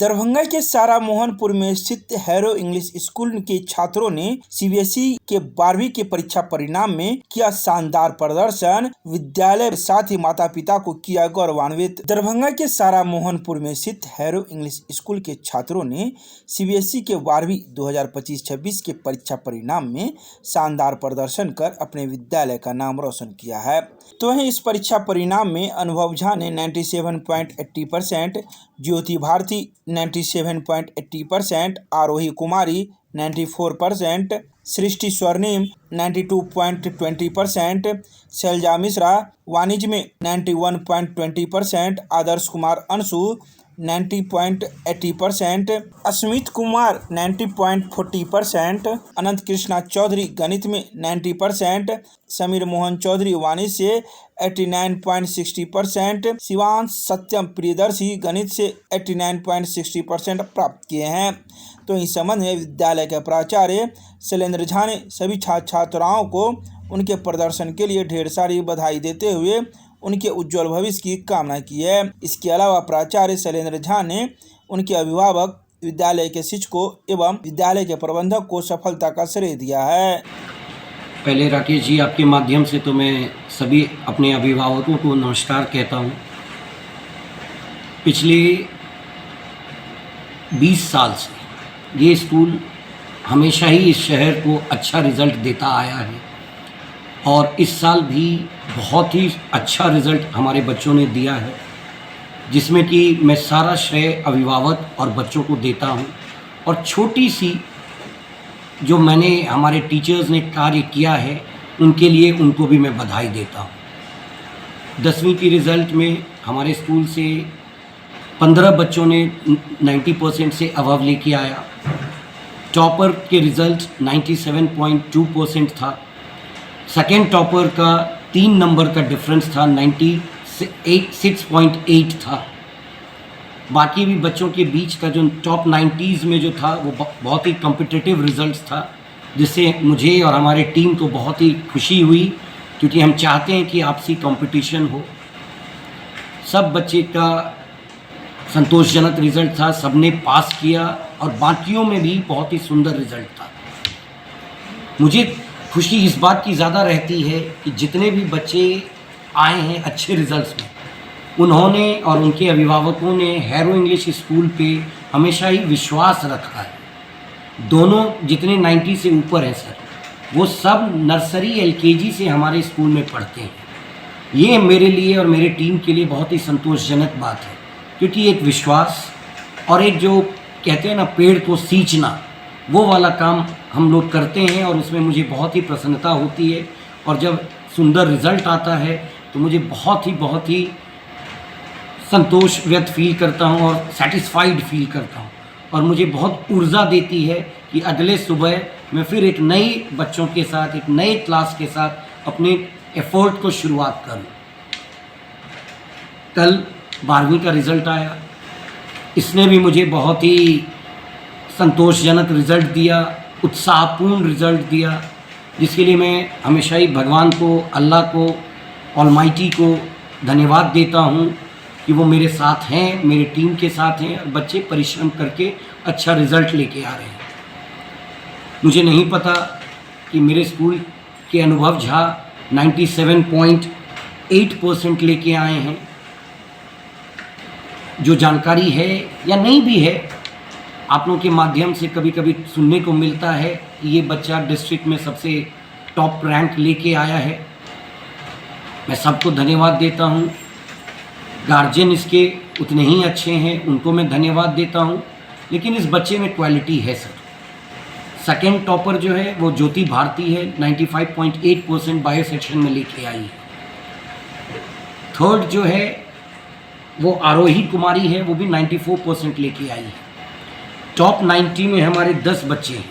दरभंगा के सारा मोहनपुर में स्थित हैरो इंग्लिश स्कूल के छात्रों ने सीबीएसई के 12वीं के परीक्षा परिणाम में किया शानदार प्रदर्शन। विद्यालय के साथ ही माता पिता को किया गौरवान्वित। दरभंगा के सारा मोहनपुर में स्थित हैरो इंग्लिश स्कूल के छात्रों ने सीबीएसई के 12वीं 2025-26 के परीक्षा परिणाम में शानदार प्रदर्शन कर अपने विद्यालय का नाम रोशन किया है। तो वहीं इस परीक्षा परिणाम में अनुभव झा ने 97.80%, ज्योति भारती 97.80%, आरोही कुमारी 94%, सृष्टि स्वर्णिम 92.20%, शैलजा मिश्रा वाणिज्य में 91.20%, आदर्श कुमार अंशु 90.80%, अस्मित कुमार 90.40%, अनंत कृष्णा चौधरी गणित में 90%, समीर मोहन चौधरी वाणिज्य से 89.60%, शिवांश सत्यम प्रियदर्शी गणित से 89.60% प्राप्त किए हैं। तो इस संबंध में विद्यालय के प्राचार्य शैलेंद्र झा ने सभी छात्र छात्राओं को उनके प्रदर्शन के लिए ढेर सारी बधाई देते हुए उनके उज्जवल भविष्य की कामना की है। इसके अलावा प्राचार्य शैलेंद्र झा ने उनके अभिभावक, विद्यालय के शिक्षकों एवं विद्यालय के प्रबंधक को सफलता का श्रेय दिया है। पहले राकेश जी, आपके माध्यम से तो मैं सभी अपने अभिभावकों को नमस्कार कहता हूँ। पिछले 20 साल से ये स्कूल हमेशा ही इस शहर को अच्छा रिज़ल्ट देता आया है और इस साल भी बहुत ही अच्छा रिज़ल्ट हमारे बच्चों ने दिया है, जिसमें कि मैं सारा श्रेय अभिभावक और बच्चों को देता हूं। और छोटी सी जो मैंने हमारे टीचर्स ने कार्य किया है उनके लिए उनको भी मैं बधाई देता हूं। 10वीं की रिज़ल्ट में हमारे स्कूल से 15 बच्चों ने 90% से अबव लेके आया। टॉपर के रिज़ल्ट 97.2% था। सेकेंड टॉपर का 3 नंबर का डिफरेंस था, 96.8 था। बाकी भी बच्चों के बीच का जो टॉप 90s में जो था वो बहुत ही कॉम्पिटिटिव रिजल्ट्स था, जिससे मुझे और हमारे टीम को बहुत ही खुशी हुई, क्योंकि हम चाहते हैं कि आपसी कंपटीशन हो। सब बच्चे का संतोषजनक रिज़ल्ट था, सबने पास किया और बाकियों में भी बहुत ही सुंदर रिज़ल्ट था। मुझे खुशी इस बात की ज़्यादा रहती है कि जितने भी बच्चे आए हैं अच्छे रिज़ल्ट्स में, उन्होंने और उनके अभिभावकों ने हैरो इंग्लिश स्कूल पे हमेशा ही विश्वास रखा है। दोनों जितने 90 से ऊपर हैं सर, वो सब नर्सरी LKG से हमारे स्कूल में पढ़ते हैं। ये मेरे लिए और मेरे टीम के लिए बहुत ही संतोषजनक बात है, क्योंकि एक विश्वास और एक जो कहते हैं ना पेड़ को सींचना, वो वाला काम हम लोग करते हैं और उसमें मुझे बहुत ही प्रसन्नता होती है। और जब सुंदर रिज़ल्ट आता है तो मुझे बहुत ही संतोष व्यक्त फील करता हूँ और सेटिस्फाइड फील करता हूँ, और मुझे बहुत ऊर्जा देती है कि अगले सुबह मैं फिर एक नई बच्चों के साथ, एक नए क्लास के साथ अपने एफर्ट को शुरुआत करूँ। कल 12वीं का रिज़ल्ट आया, इसने भी मुझे बहुत ही संतोषजनक रिज़ल्ट दिया, उत्साहपूर्ण रिज़ल्ट दिया, जिसके लिए मैं हमेशा ही भगवान को, अल्लाह को, ऑलमाइटी को धन्यवाद देता हूँ कि वो मेरे साथ हैं, मेरे टीम के साथ हैं और बच्चे परिश्रम करके अच्छा रिज़ल्ट लेके आ रहे हैं। मुझे नहीं पता कि मेरे स्कूल के अनुभव झा 97.8% लेके आए हैं। जो जानकारी है या नहीं भी है, आप लोगों के माध्यम से कभी कभी सुनने को मिलता है कि ये बच्चा डिस्ट्रिक्ट में सबसे टॉप रैंक लेके आया है। मैं सबको धन्यवाद देता हूँ। गार्जियन इसके उतने ही अच्छे हैं, उनको मैं धन्यवाद देता हूँ। लेकिन इस बच्चे में क्वालिटी है सर। सेकेंड टॉपर जो है वो ज्योति भारती है, 95.8% बायो सेक्शन में लेके आई है। थर्ड जो है वो आरोही कुमारी है, वो भी 94% लेके आई है। टॉप 90 में हमारे 10 बच्चे हैं।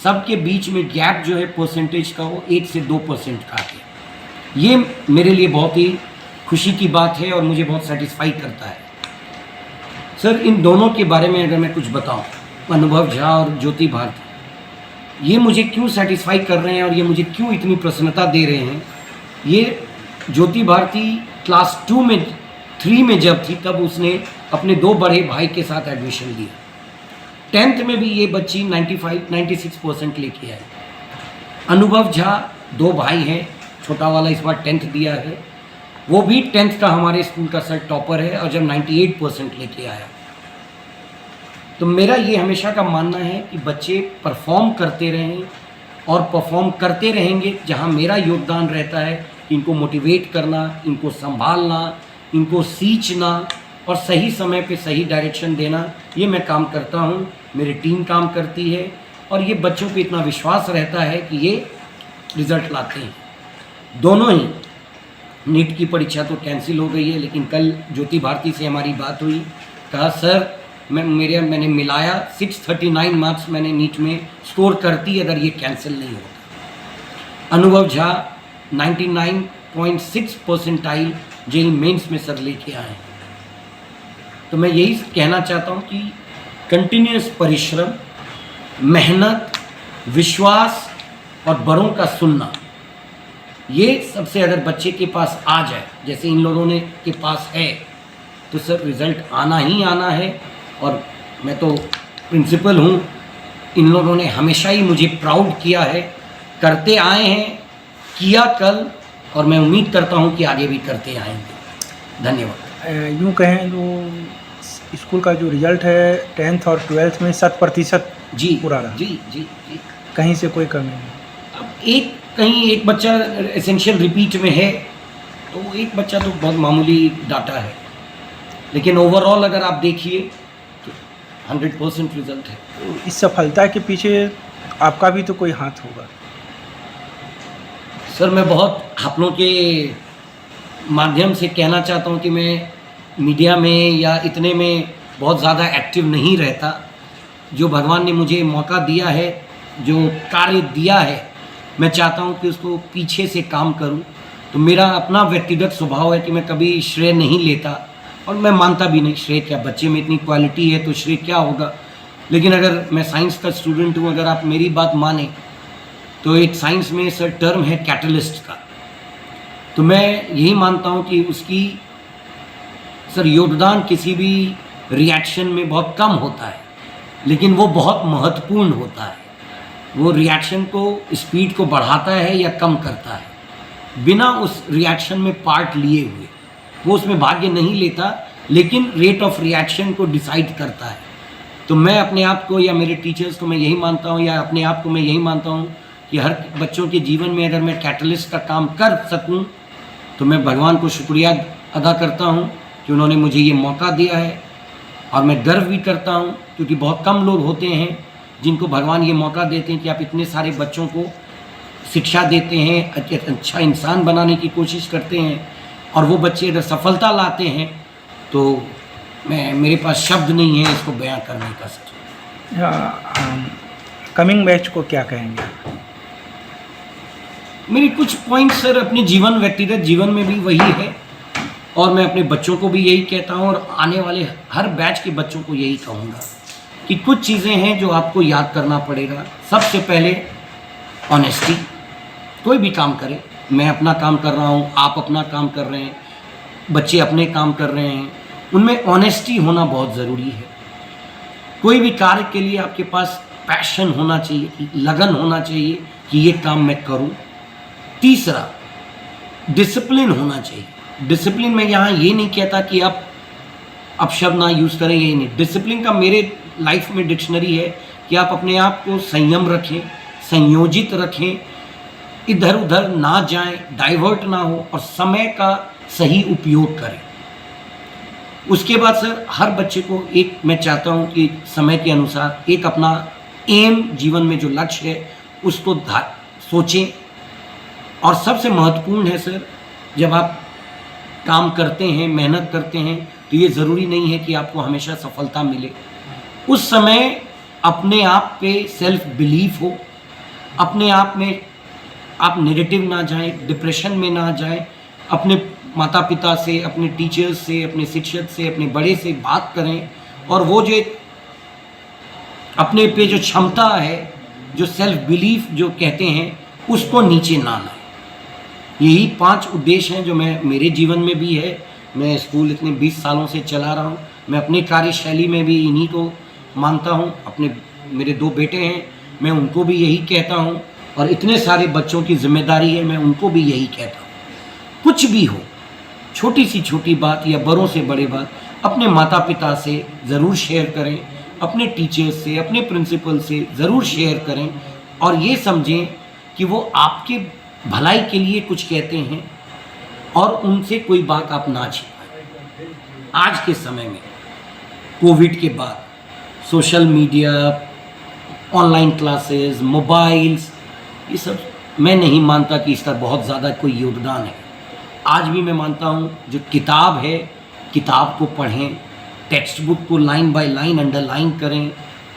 सबके बीच में गैप जो है परसेंटेज का वो 1 से 2% का है। ये मेरे लिए बहुत ही खुशी की बात है और मुझे बहुत सेटिस्फाई करता है। सर, इन दोनों के बारे में अगर मैं कुछ बताऊं, अनुभव झा और ज्योति भारती, ये मुझे क्यों सेटिस्फाई कर रहे हैं और ये मुझे क्यों इतनी प्रसन्नता दे रहे हैं। ये ज्योति भारती क्लास 3 में जब थी तब उसने अपने 2 बड़े भाई के साथ एडमिशन लिया। 10th में भी ये बच्ची 96% लेके आई। अनुभव झा 2 भाई हैं, छोटा वाला इस बार 10th दिया है, वो भी 10th का हमारे स्कूल का सर टॉपर है और जब 98% लेके आया। तो मेरा ये हमेशा का मानना है कि बच्चे परफॉर्म करते रहें और परफॉर्म करते रहेंगे। जहाँ मेरा योगदान रहता है इनको मोटिवेट करना, इनको संभालना, इनको सींचना और सही समय पे सही डायरेक्शन देना, ये मैं काम करता हूँ, मेरी टीम काम करती है और ये बच्चों पे इतना विश्वास रहता है कि ये रिज़ल्ट लाते हैं। दोनों ही नीट की परीक्षा तो कैंसिल हो गई है, लेकिन कल ज्योति भारती से हमारी बात हुई, कहा सर मैंने मिलाया 639 मार्क्स मैंने नीट में स्कोर करती अगर ये कैंसिल नहीं होता। अनुभव झा 99.6 परसेंटाइल जेई मेंस में सर लेके आए हैं। तो मैं यही कहना चाहता हूँ कि कंटिन्यूस परिश्रम, मेहनत, विश्वास और बड़ों का सुनना, ये सबसे अगर बच्चे के पास आ जाए जैसे इन लोगों ने के पास है तो सर रिज़ल्ट आना ही आना है। और मैं तो प्रिंसिपल हूँ, इन लोगों ने हमेशा ही मुझे प्राउड किया है, करते आए हैं, किया कल और मैं उम्मीद करता हूँ कि आगे भी करते आएंगे। धन्यवाद। यूँ कहें तो स्कूल का जो रिज़ल्ट है 10th और 12th में 100% जी पूरा रहा। जी जी जी। कहीं से कोई कमी नहीं। अब कहीं एक बच्चा एसेंशियल रिपीट में है तो एक बच्चा तो बहुत मामूली डाटा है, लेकिन ओवरऑल अगर आप देखिए तो 100% रिजल्ट है। तो इस सफलता के पीछे आपका भी तो कोई हाथ होगा। सर मैं बहुत आप लोगों के माध्यम से कहना चाहता हूँ कि मैं मीडिया में या इतने में बहुत ज़्यादा एक्टिव नहीं रहता। जो भगवान ने मुझे मौका दिया है, जो कार्य दिया है, मैं चाहता हूँ कि उसको पीछे से काम करूँ। तो मेरा अपना व्यक्तिगत स्वभाव है कि मैं कभी श्रेय नहीं लेता और मैं मानता भी नहीं श्रेय क्या, बच्चे में इतनी क्वालिटी है तो श्रेय क्या होगा। लेकिन अगर मैं साइंस का स्टूडेंट हूँ, अगर आप मेरी बात माने तो एक साइंस में सर टर्म है कैटलिस्ट का, तो मैं यही मानता हूँ कि उसकी सर योगदान किसी भी रिएक्शन में बहुत कम होता है, लेकिन वो बहुत महत्वपूर्ण होता है। वो रिएक्शन को, स्पीड को बढ़ाता है या कम करता है बिना उस रिएक्शन में पार्ट लिए हुए। वो उसमें भाग्य नहीं लेता, लेकिन रेट ऑफ रिएक्शन को डिसाइड करता है। तो मैं अपने आप को या मेरे टीचर्स को मैं यही मानता हूँ, या अपने आप को मैं यही मानता हूँ कि हर बच्चों के जीवन में अगर मैं कैटलिस्ट का काम कर सकूँ तो मैं भगवान को शुक्रिया अदा करता हूँ कि उन्होंने मुझे ये मौका दिया है। और मैं गर्व भी करता हूँ क्योंकि बहुत कम लोग होते हैं जिनको भगवान ये मौका देते हैं कि आप इतने सारे बच्चों को शिक्षा देते हैं, अच्छा इंसान बनाने की कोशिश करते हैं, और वो बच्चे अगर सफलता लाते हैं तो मेरे पास शब्द नहीं है इसको बयां करने का। सर कमिंग बैच को क्या कहेंगे? मेरी कुछ पॉइंट सर अपने जीवन, व्यक्तिगत जीवन में भी वही है और मैं अपने बच्चों को भी यही कहता हूँ और आने वाले हर बैच के बच्चों को यही कहूँगा कि कुछ चीज़ें हैं जो आपको याद करना पड़ेगा। सबसे पहले ऑनेस्टी। कोई भी काम करे, मैं अपना काम कर रहा हूँ, आप अपना काम कर रहे हैं, बच्चे अपने काम कर रहे हैं, उनमें ऑनेस्टी होना बहुत ज़रूरी है। कोई भी कार्य के लिए आपके पास पैशन होना चाहिए, लगन होना चाहिए कि ये काम मैं करूँ। तीसरा, डिसिप्लिन होना चाहिए। डिसिप्लिन में यहाँ ये नहीं कहता कि आप अपशब्द ना यूज़ करें, यही नहीं। डिसिप्लिन का मेरे लाइफ में डिक्शनरी है कि आप अपने आप को संयम रखें, संयोजित रखें, इधर उधर ना जाएं, डाइवर्ट ना हो और समय का सही उपयोग करें। उसके बाद सर हर बच्चे को एक मैं चाहता हूँ कि समय के अनुसार एक अपना एम, जीवन में जो लक्ष्य है उसको सोचें। और सबसे महत्वपूर्ण है सर, जब आप काम करते हैं, मेहनत करते हैं, तो ये ज़रूरी नहीं है कि आपको हमेशा सफलता मिले। उस समय अपने आप पे सेल्फ बिलीफ हो, अपने आप में आप नेगेटिव ना जाएं, डिप्रेशन में ना जाएं। अपने माता पिता से, अपने टीचर्स से, अपने शिक्षक से, अपने बड़े से बात करें और वो जो एक अपने पे जो क्षमता है, जो सेल्फ बिलीफ जो कहते हैं, उसको नीचे ना लाएं। यही 5 उद्देश्य हैं जो मेरे जीवन में भी है। मैं स्कूल इतने 20 सालों से चला रहा हूँ मैं अपनी कार्यशैली में भी इन्हीं को मानता हूँ। अपने मेरे 2 बेटे हैं, मैं उनको भी यही कहता हूँ, और इतने सारे बच्चों की जिम्मेदारी है, मैं उनको भी यही कहता हूँ, कुछ भी हो, छोटी सी छोटी बात या बड़ों से बड़े बात अपने माता पिता से ज़रूर शेयर करें, अपने टीचर्स से, अपने प्रिंसिपल से ज़रूर शेयर करें, और ये समझें कि वो आपके भलाई के लिए कुछ कहते हैं और उनसे कोई बात आप ना छिपाएं। आज के समय में कोविड के बाद social media, online classes, mobiles, ये सब मैं नहीं मानता कि इसका बहुत ज़्यादा कोई योगदान है। आज भी मैं मानता हूँ जो किताब है, किताब को पढ़ें, टेक्स्ट बुक को लाइन बाय लाइन अंडरलाइन करें,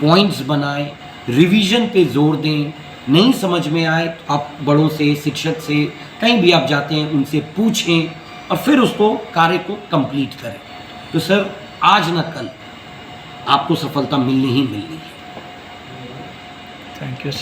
पॉइंट्स बनाएं, रिवीजन पे जोर दें। नहीं समझ में आए तो आप बड़ों से, शिक्षक से, कहीं भी आप जाते हैं उनसे पूछें और फिर उसको कार्य को कंप्लीट करें। तो सर, आज ना कल आपको सफलता मिलनी ही मिलनी है। Thank you sir.